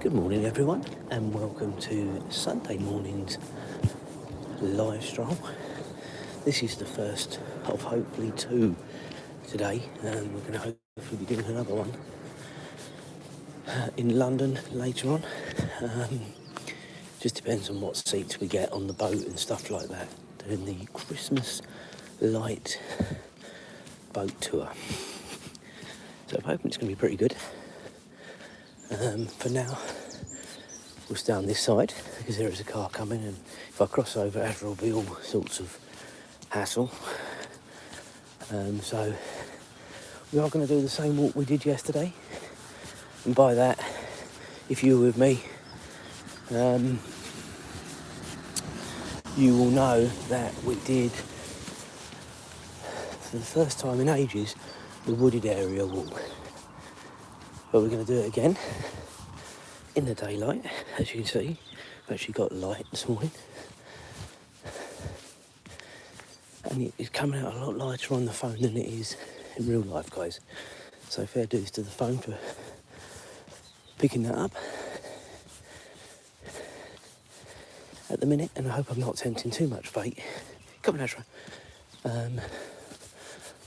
Good morning everyone and welcome to Sunday morning's live stroll. This is the first of hopefully two today, and we're going to hopefully be doing another one in London later on. Just depends on what seats we get on the boat and stuff like that. Doing the Christmas light boat tour. So I'm hoping it's going to be pretty good. For now, we'll stay on this side because there is a car coming, and if I cross over, Azra will be all sorts of hassle. So we are going to do the same walk we did yesterday, and by that, if you were with me, you will know that we did, for the first time in ages, the wooded area walk. But we're going to do it again in the daylight. As you can see, I've actually got light this morning, and it's coming out a lot lighter on the phone than it is in real life, guys. So fair dues to the phone for picking that up at the minute, and I hope I'm not tempting too much fate. Come on, Azra.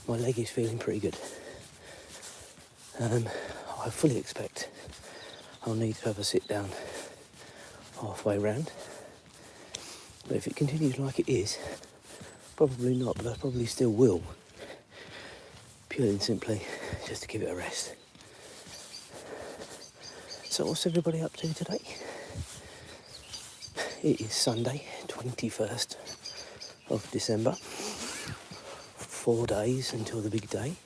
My leg is feeling pretty good. I fully expect I'll need to have a sit down halfway round, but if it continues like it is, probably not, but I probably still will, purely and simply just to give it a rest. So what's everybody up to today? It is Sunday, 21st of December, 4 days until the big day.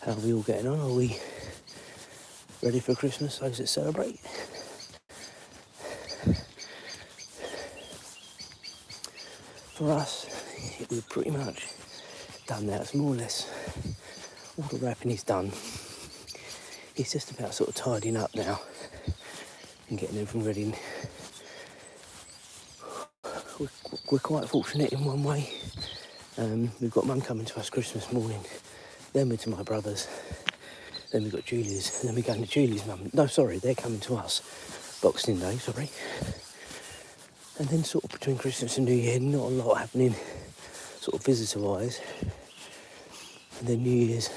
How are we all getting on? Are we ready for Christmas, those that celebrate? For us, we've pretty much done that. It's more or less all the wrapping is done. It's just about sort of tidying up now and getting everything ready. We're quite fortunate in one way. We've got Mum coming to us Christmas morning, then we're to my brother's, then we've got Julie's, and then we're going to Julie's mum. No, sorry, they're coming to us Boxing Day, sorry. And then sort of between Christmas and New Year, not a lot happening sort of visitor-wise. And then New Year's,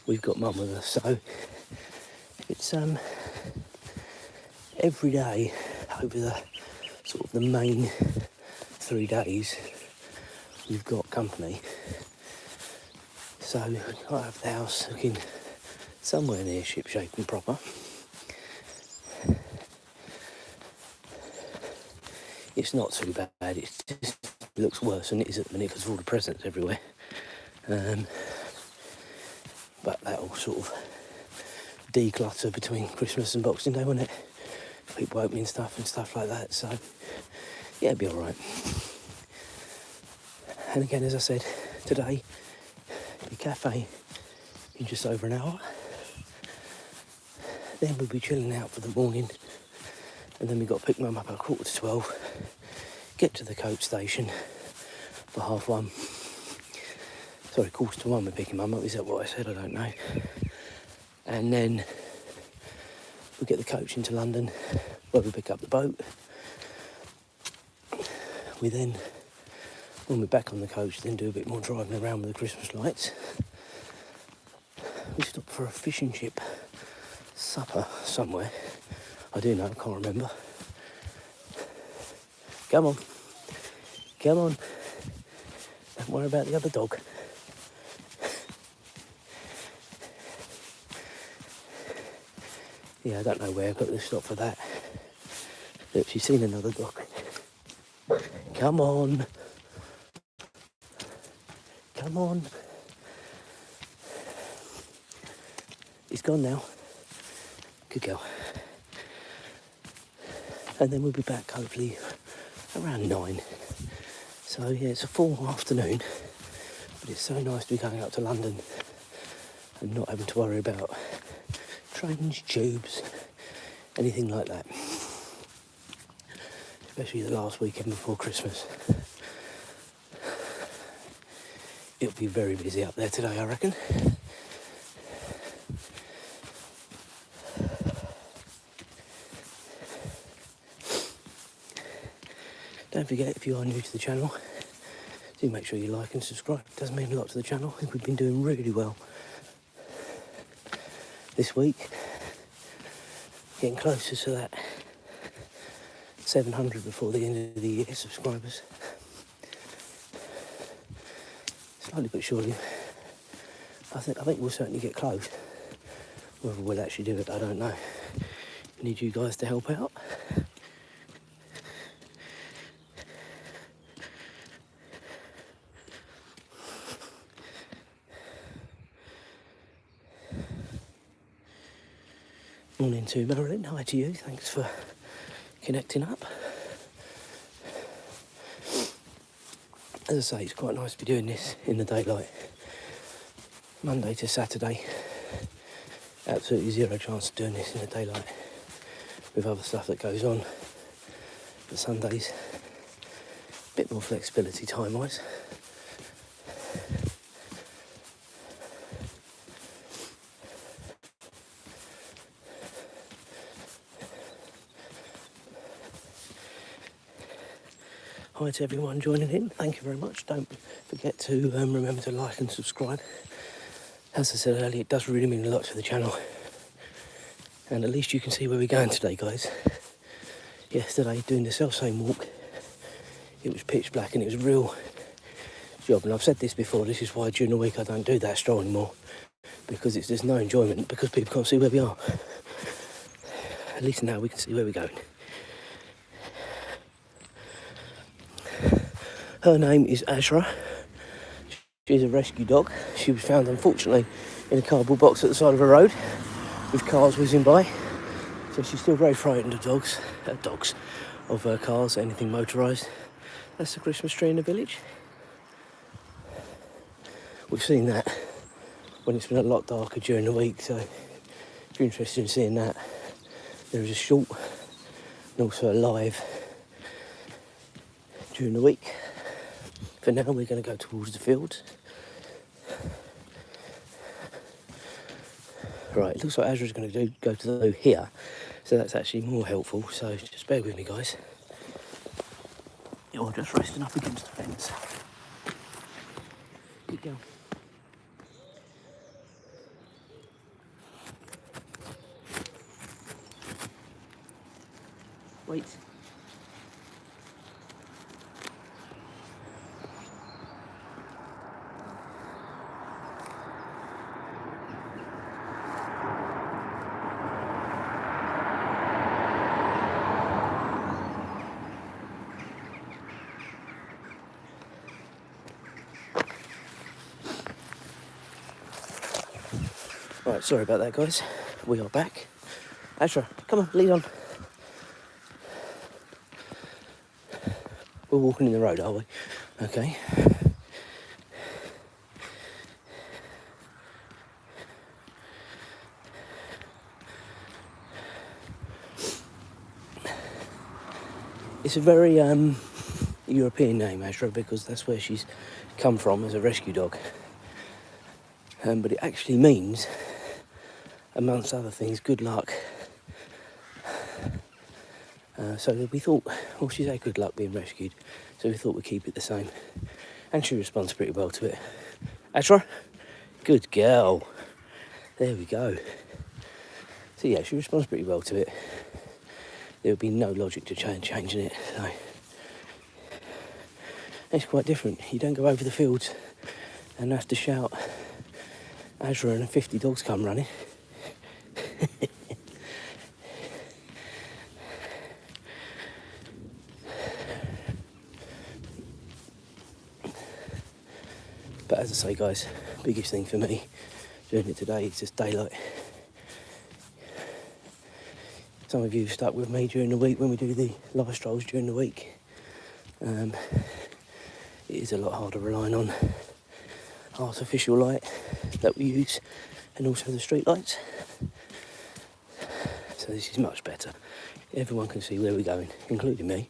we've got Mum with us. So it's every day over the sort of the main 3 days, we've got company. So I have the house looking somewhere near shipshape and proper. It's not too bad, it just looks worse than it is at the minute because of all the presents everywhere. But that'll sort of declutter between Christmas and Boxing Day, won't it? People opening stuff and stuff like that, so yeah, it'll be alright. And again, as I said, today, the cafe in just over an hour. Then we'll be chilling out for the morning, and then we've got to pick Mum up at 11:45, get to the coach station for 1:30. Sorry, 1:45 we're picking Mum up, is that what I said? I don't know. And then we'll get the coach into London, where we pick up the boat. We then, when we're back on the coach, then do a bit more driving around with the Christmas lights. We stopped for a fish and chip supper somewhere. I do know, I can't remember. Come on. Come on. Don't worry about the other dog. Yeah, I don't know where, but let's stop for that. Look, she's seen another dog. Come on. Come on. He's gone now. Good girl. And then we'll be back hopefully around 9. So yeah, it's a full afternoon, but it's so nice to be going up to London and not having to worry about trains, tubes, anything like that. Especially the last weekend before Christmas. It'll be very busy up there today, I reckon. Don't forget, if you are new to the channel, do make sure you like and subscribe. It does mean a lot to the channel. I think we've been doing really well this week. Getting closer to that 700 before the end of the year subscribers. Slowly but surely, I think we'll certainly get close. Whether we'll actually do it, I don't know. I need you guys to help out. Morning to Marilyn, hi to you, thanks for connecting up. As I say, it's quite nice to be doing this in the daylight. Monday to Saturday, absolutely zero chance of doing this in the daylight with other stuff that goes on. But Sundays, a bit more flexibility time-wise. Hi to everyone joining in, thank you very much. Don't forget to remember to like and subscribe. As I said earlier, it does really mean a lot to the channel. And at least you can see where we're going today, guys. Yesterday, doing the self-same walk, it was pitch black and it was a real job. And I've said this before, this is why during the week I don't do that stroll anymore. Because there's no enjoyment, because people can't see where we are. At least now we can see where we're going. Her name is Azra. She's a rescue dog. She was found, unfortunately, in a cardboard box at the side of a road with cars whizzing by. So she's still very frightened of of cars, anything motorised. That's the Christmas tree in the village. We've seen that when it's been a lot darker during the week. So if you're interested in seeing that, there is a short and also a live during the week. For now, we're going to go towards the fields. Right, it looks like Azra's going to go to the loo here, so that's actually more helpful. So just bear with me, guys. You're just resting up against the fence. Keep going. Wait. Right, sorry about that, guys. We are back. Azra, come on, lead on. We're walking in the road, are we? Okay. It's a very European name, Azra, because that's where she's come from as a rescue dog. But it actually means, amongst other things, good luck. So we thought, well, she's had good luck being rescued, so we thought we'd keep it the same. And she responds pretty well to it. Azra, good girl. There we go. So yeah, she responds pretty well to it. There would be no logic to changing it. So it's quite different. You don't go over the fields and have to shout Azra and 50 dogs come running. But as I say, guys, biggest thing for me doing it today is just daylight. Some of you have stuck with me during the week when we do the live strolls during the week. It is a lot harder relying on artificial light that we use and also the street lights. So this is much better. Everyone can see where we're going, including me.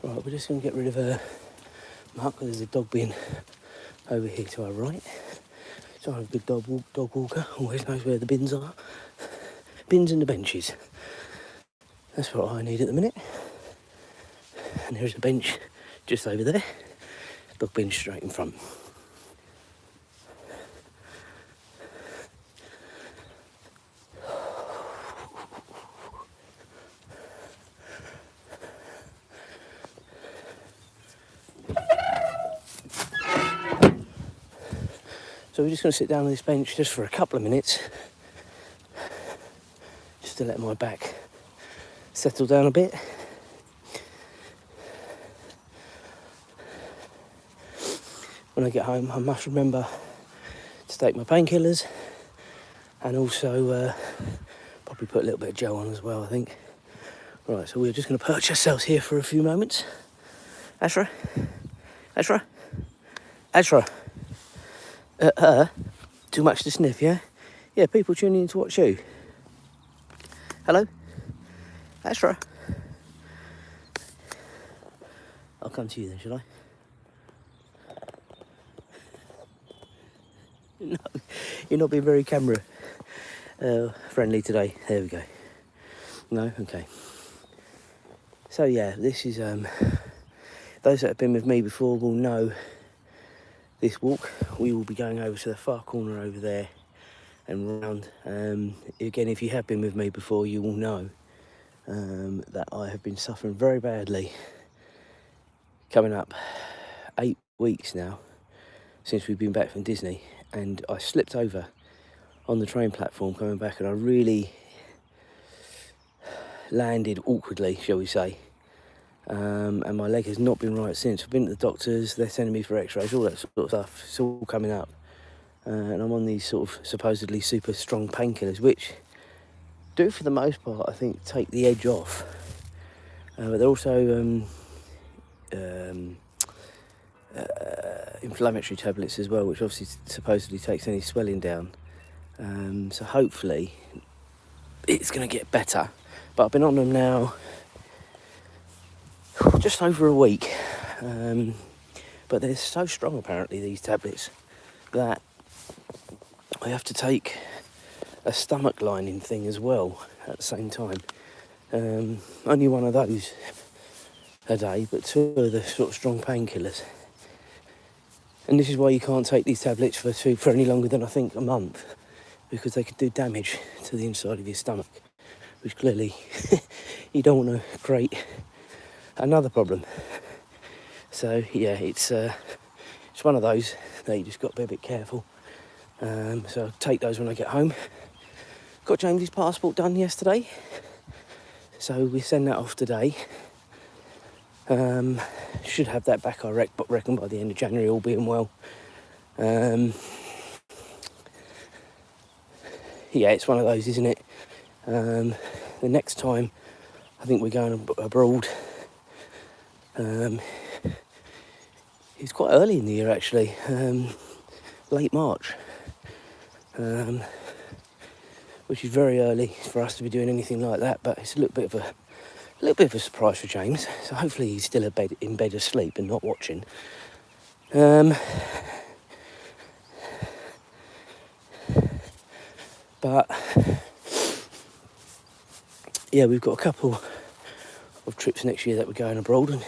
Right, we're just going to get rid of Mark, because there's a dog bin over here to our right. So I'm a good dog walker, always knows where the bins are. Bins and the benches. That's what I need at the minute. And there's a bench just over there. Dog bin straight in front. So we're just going to sit down on this bench just for a couple of minutes, just to let my back settle down a bit. When I get home, I must remember to take my painkillers, and also probably put a little bit of gel on as well, I think. Right, so we're just going to perch ourselves here for a few moments. Azra? Azra? Azra? Too much to sniff, yeah? Yeah, people tuning in to watch you. Hello? Azra? I'll come to you then, shall I? No, you're not being very camera friendly today. There we go. No? Okay. So yeah, this is, those that have been with me before will know this walk. We will be going over to the far corner over there and round. Again, if you have been with me before, you will know that I have been suffering very badly. Coming up 8 weeks now since we've been back from Disney, and I slipped over on the train platform coming back, and I really landed awkwardly, shall we say. And my leg has not been right since. I've been to the doctors, they're sending me for x-rays, all that sort of stuff. It's all coming up. And I'm on these sort of supposedly super strong painkillers, which do, for the most part, I think, take the edge off. But they're also inflammatory tablets as well, which obviously supposedly takes any swelling down. So hopefully it's going to get better. But I've been on them now just over a week, but they're so strong apparently, these tablets, that I have to take a stomach lining thing as well at the same time. Only one of those a day, but 2 of the sort of strong painkillers. And this is why you can't take these tablets for any longer than, I think, a month, because they could do damage to the inside of your stomach, which clearly you don't want to create another problem. So yeah, it's one of those that you just got to be a bit careful. So I'll take those when I get home. Got James's passport done yesterday, so we send that off today. Should have that back, I reckon, by the end of January, all being well. Yeah, it's one of those, isn't it? The next time I think we're going abroad, it's quite early in the year actually, late March, which is very early for us to be doing anything like that, but it's a little bit of a surprise for James. So hopefully he's still in bed asleep and not watching. But yeah, we've got a couple of trips next year that we're going abroad,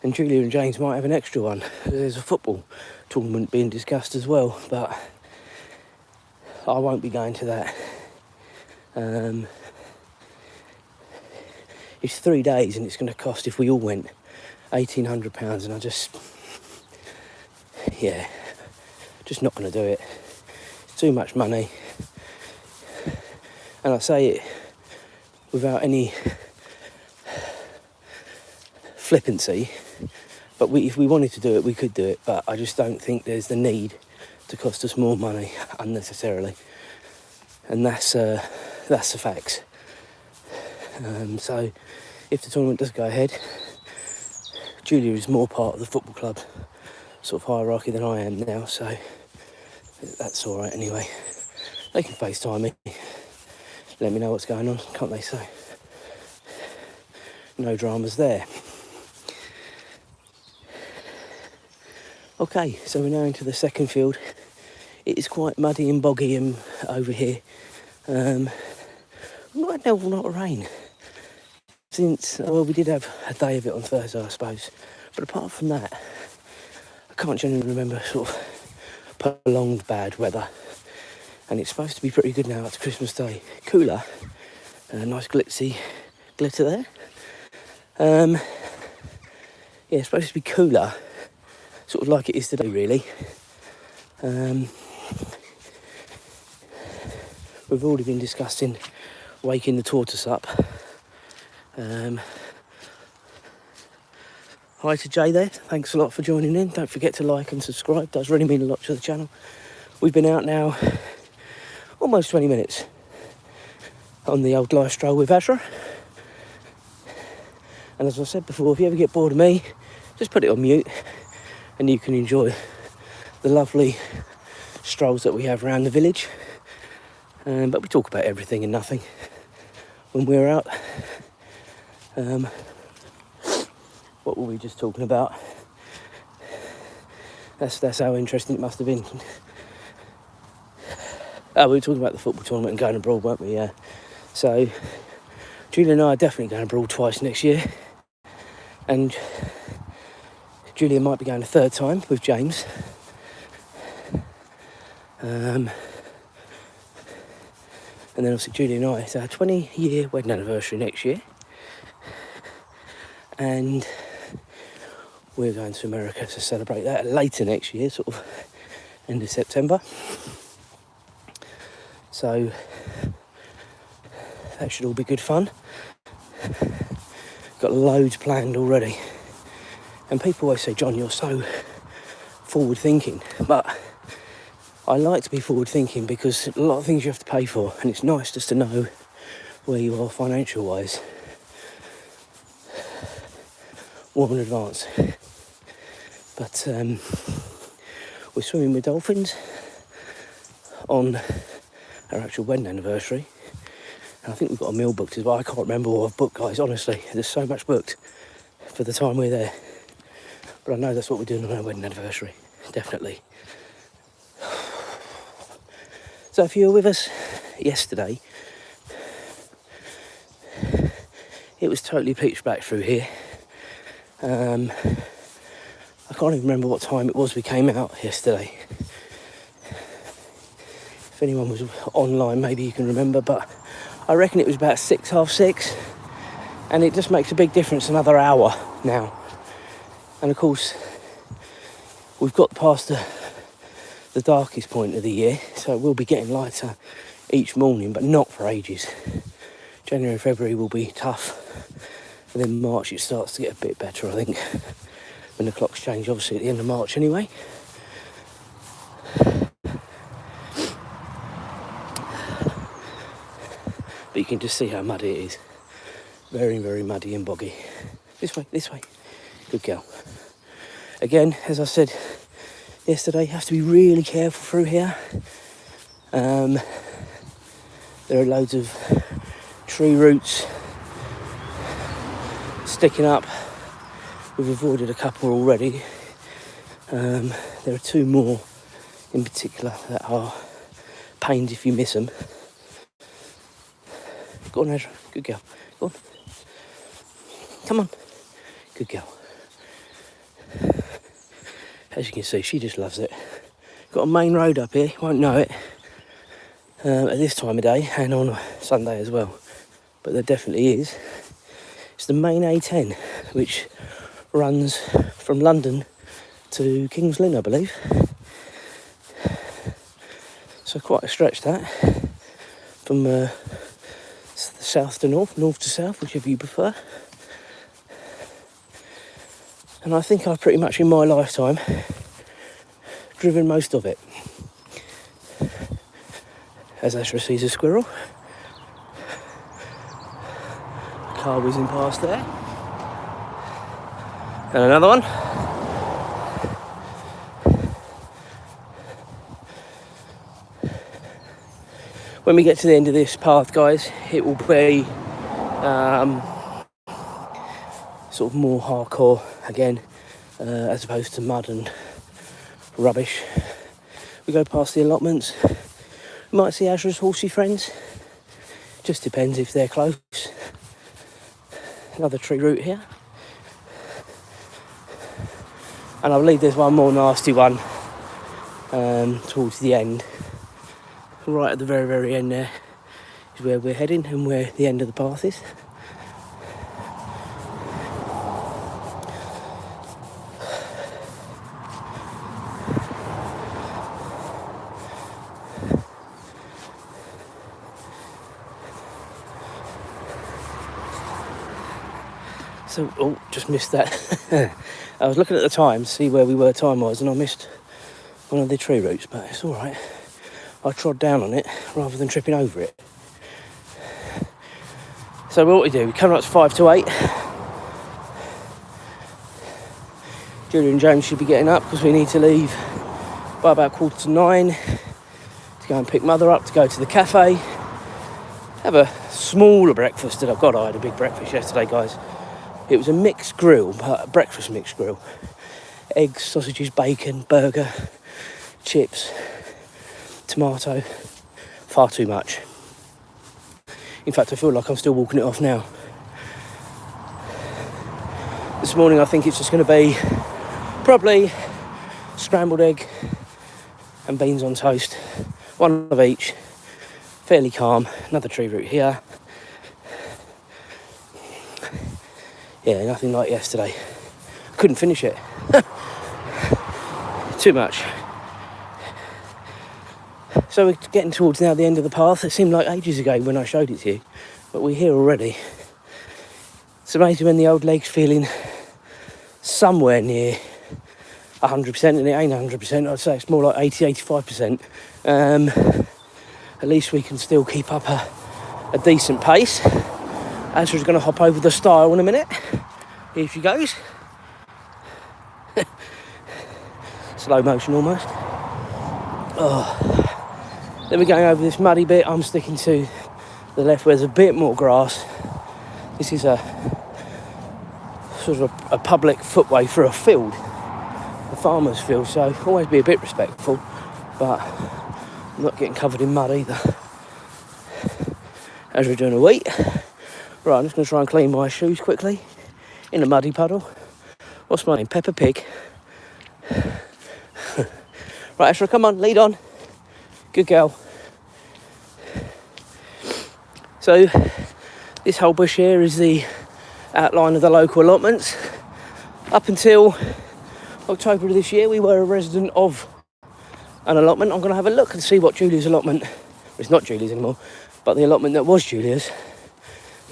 and Julia and James might have an extra one. There's a football tournament being discussed as well, but I won't be going to that. It's 3 days and it's going to cost, if we all went, £1,800, and I just not going to do it. It's too much money, and I say it without any flippancy, but if we wanted to do it, we could do it, but I just don't think there's the need to cost us more money unnecessarily, and that's the facts. So if the tournament does go ahead, Julia is more part of the football club sort of hierarchy than I am now, so that's all right anyway. They can FaceTime me, let me know what's going on, can't they? So no dramas there. Okay, so we're now into the second field. It is quite muddy and boggy over here. Not had an awful lot of rain since, well, we did have a day of it on Thursday, I suppose. But apart from that, I can't generally remember sort of prolonged bad weather. And it's supposed to be pretty good now up to Christmas Day. Cooler, nice glitzy glitter there. Yeah, it's supposed to be cooler, sort of like it is today, really. We've already been discussing waking the tortoise up. Hi to Jay there, thanks a lot for joining in. Don't forget to like and subscribe, it does really mean a lot to the channel. We've been out now almost 20 minutes on the old live stroll with Azra. And as I said before, if you ever get bored of me, just put it on mute and you can enjoy the lovely strolls that we have around the village. But we talk about everything and nothing when we're out. What were we just talking about? That's how interesting it must have been. Oh, we were talking about the football tournament and going abroad, weren't we? Yeah. So, Julia and I are definitely going abroad twice next year. And Julia might be going a third time with James. And then obviously Julia and I, it's our 20-year wedding anniversary next year. And we're going to America to celebrate that later next year, sort of end of September. So that should all be good fun. Got loads planned already. And people always say, John, you're so forward thinking. But I like to be forward thinking because a lot of things you have to pay for, and it's nice just to know where you are financial wise. Well in advance. But we're swimming with dolphins on our actual wedding anniversary. And I think we've got a meal booked as well. I can't remember what I've booked, guys, honestly. There's so much booked for the time we're there. But I know that's what we're doing on our wedding anniversary, definitely. So if you were with us yesterday, it was totally pitch black through here. I can't even remember what time it was we came out yesterday. If anyone was online, maybe you can remember, but I reckon it was about 6, half 6, and it just makes a big difference, another hour now. And of course, we've got past the darkest point of the year, so it will be getting lighter each morning, but not for ages. January and February will be tough, and then March it starts to get a bit better, I think, when the clocks change, obviously at the end of March anyway. But you can just see how muddy it is. Very, very muddy and boggy. This way, this way. Good girl. Again, as I said yesterday, you have to be really careful through here. There are loads of tree roots sticking up. We've avoided a couple already. There are 2 more in particular that are pains if you miss them. Go on, Azra. Good girl. Go on. Come on. Good girl. As you can see, she just loves it. Got a main road up here. You won't know it at this time of day and on a Sunday as well. But there definitely is. It's the main A10, which runs from London to King's Lynn, I believe. So quite a stretch that, from south to north, north to south, whichever you prefer. And I think I've pretty much in my lifetime driven most of it. As Azra sees a squirrel. A car whizzing past there. And another one. When we get to the end of this path, guys, it will be sort of more hardcore again, as opposed to mud and rubbish. We go past the allotments. We might see Azra's horsey friends. Just depends if they're close. Another tree root here. And I believe there's one more nasty one towards the end. Right at the very, very end there is where we're heading and where the end of the path is. So, oh, just missed that. I was looking at the time to see where we were time-wise, and I missed one of the tree roots, but it's all right. I trod down on it rather than tripping over it. So what we do, we come up to 5 to 8. Julia and James should be getting up because we need to leave by about 8:45 to go and pick Mother up to go to the cafe. Have a smaller breakfast that I've got. I had a big breakfast yesterday, guys. It was a mixed grill, a breakfast mixed grill. Eggs, sausages, bacon, burger, chips, tomato. Far too much. In fact, I feel like I'm still walking it off now. This morning I think it's just going to be probably scrambled egg and beans on toast. One of each. Fairly calm. Another tree root here. Yeah, nothing like yesterday. Couldn't finish it. Too much. So we're getting towards now the end of the path. It seemed like ages ago when I showed it to you, but we're here already. It's amazing when the old leg's feeling somewhere near 100%, and it ain't 100%. I'd say it's more like 80-85%. At least we can still keep up a decent pace. Azra's going to hop over the stile in a minute. Here she goes. Slow motion almost. Oh. Then we're going over this muddy bit. I'm sticking to the left where there's a bit more grass. This is a sort of a public footway through a field, a farmer's field, so always be a bit respectful, but I'm not getting covered in mud either. As we're doing a wheat. Right, I'm just going to try and clean my shoes quickly in a muddy puddle. What's my name? Peppa Pig. Right, Azra, come on, lead on. Good girl. So, this whole bush here is the outline of the local allotments. Up until October of this year, we were a resident of an allotment. I'm going to have a look and see what Julia's allotment, it's not Julia's anymore, but the allotment that was Julia's,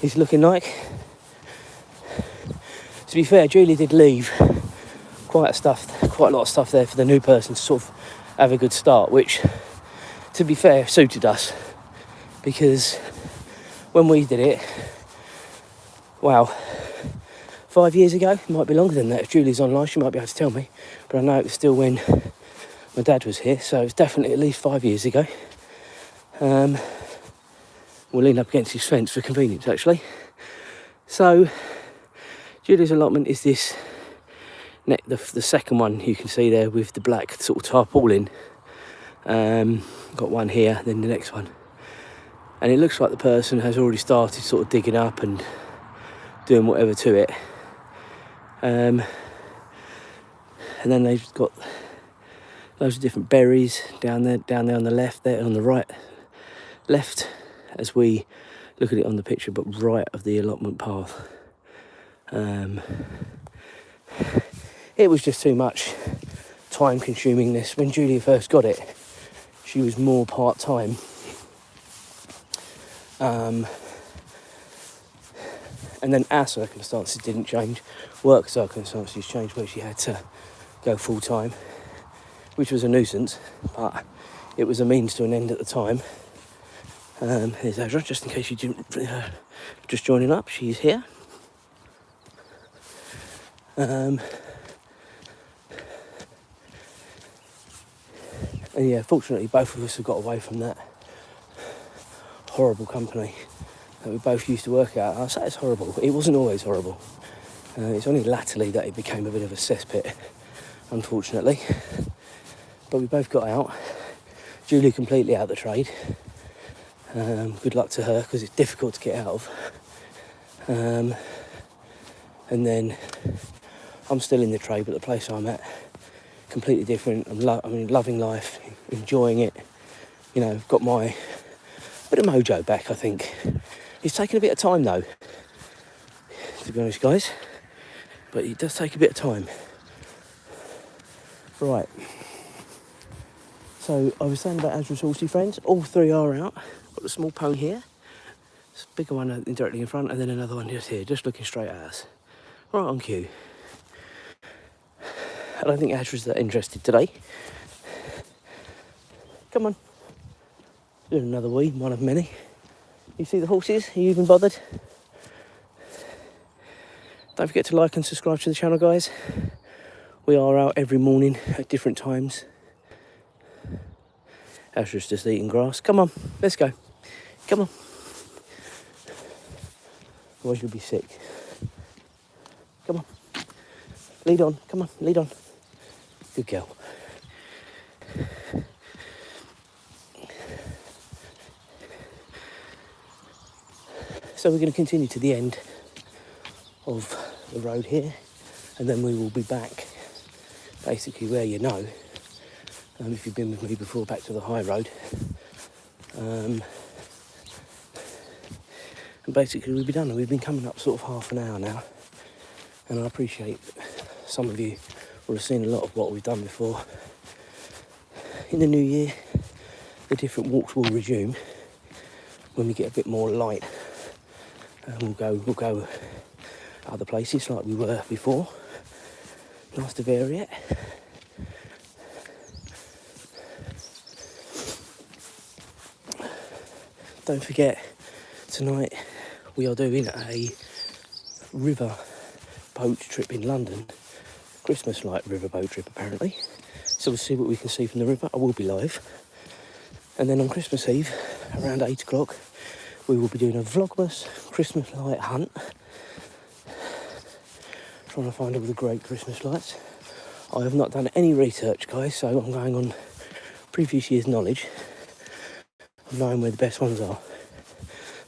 is looking like. To be fair, Julia did leave quite a lot of stuff there for the new person to sort of have a good start, which, to be fair, suited us, because when we did it, wow, 5 years ago, it might be longer than that. If Julie's online, she might be able to tell me, but I know it was still when my dad was here, so it's definitely at least 5 years ago. We'll lean up against his fence for convenience, actually. So, Julie's allotment is this, the second one you can see there with the black sort of tarpaulin. Got one here, then the next one. And it looks like the person has already started sort of digging up and doing whatever to it. And then they've got loads of different berries down there on the left, there on the right, left as we look at it on the picture, but right of the allotment path. It was just too much time consuming this. When Julia first got it, she was more part-time. And then our circumstances didn't change. Work circumstances changed where she had to go full-time, which was a nuisance, but it was a means to an end at the time. Here's Azra, just in case you didn't just joining up, she's here. And yeah, fortunately both of us have got away from that horrible company that we both used to work at. I say it's horrible, it wasn't always horrible. It's only latterly that it became a bit of a cesspit, unfortunately. but we both got out. Julie completely out the trade. Good luck to her, because it's difficult to get out of. And then I'm still in the trade, but the place I'm at, completely different. I'm loving life, enjoying it. You know, got my bit of mojo back, I think. It's taken a bit of time though, to be honest guys, but it does take a bit of time. Right, so I was saying about Azra's horsey friends, all three are out. Got the small pony here, it's a bigger one directly in front, and then another one just here, just looking straight at us. Right on cue. I don't think Azra's that interested today. Come on. Doing another wee, one of many. You see the horses? Are you even bothered? Don't forget to like and subscribe to the channel, guys. We are out every morning at different times. Azra's just eating grass. Come on, let's go. Come on. Otherwise you'll be sick. Come on. Lead on. Come on, lead on. Good girl. So we're going to continue to the end of the road here, and then we will be back basically where you know, if you've been with me before, back to the high road. And basically we'll be done. We've been coming up sort of half an hour now, and I appreciate some of you will have seen a lot of what we've done before. In the new year, the different walks will resume when we get a bit more light. And we'll go other places like we were before. Nice to vary it. Don't forget, tonight we are doing a river boat trip in London. Christmas light river boat trip apparently. So we'll see what we can see from the river. I will be live. And then on Christmas Eve, around 8 o'clock, we will be doing a vlogmas Christmas light hunt. Trying to find all the great Christmas lights. I have not done any research, guys, so I'm going on previous year's knowledge of knowing where the best ones are.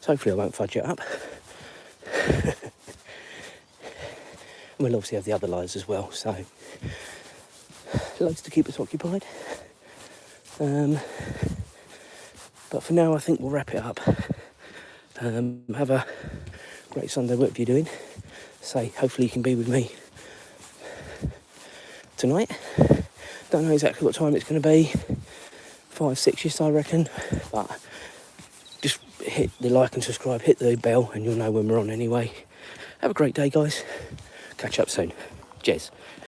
So hopefully I won't fudge it up. And we'll obviously have the other lights as well, so loads to keep us occupied. But for now I think we'll wrap it up. Have a great Sunday, whatever you're doing. Say, hopefully you can be with me tonight. Don't know exactly what time it's going to be. 5, 6ish, I reckon. But just hit the like and subscribe, hit the bell, and you'll know when we're on anyway. Have a great day, guys. Catch up soon. Cheers.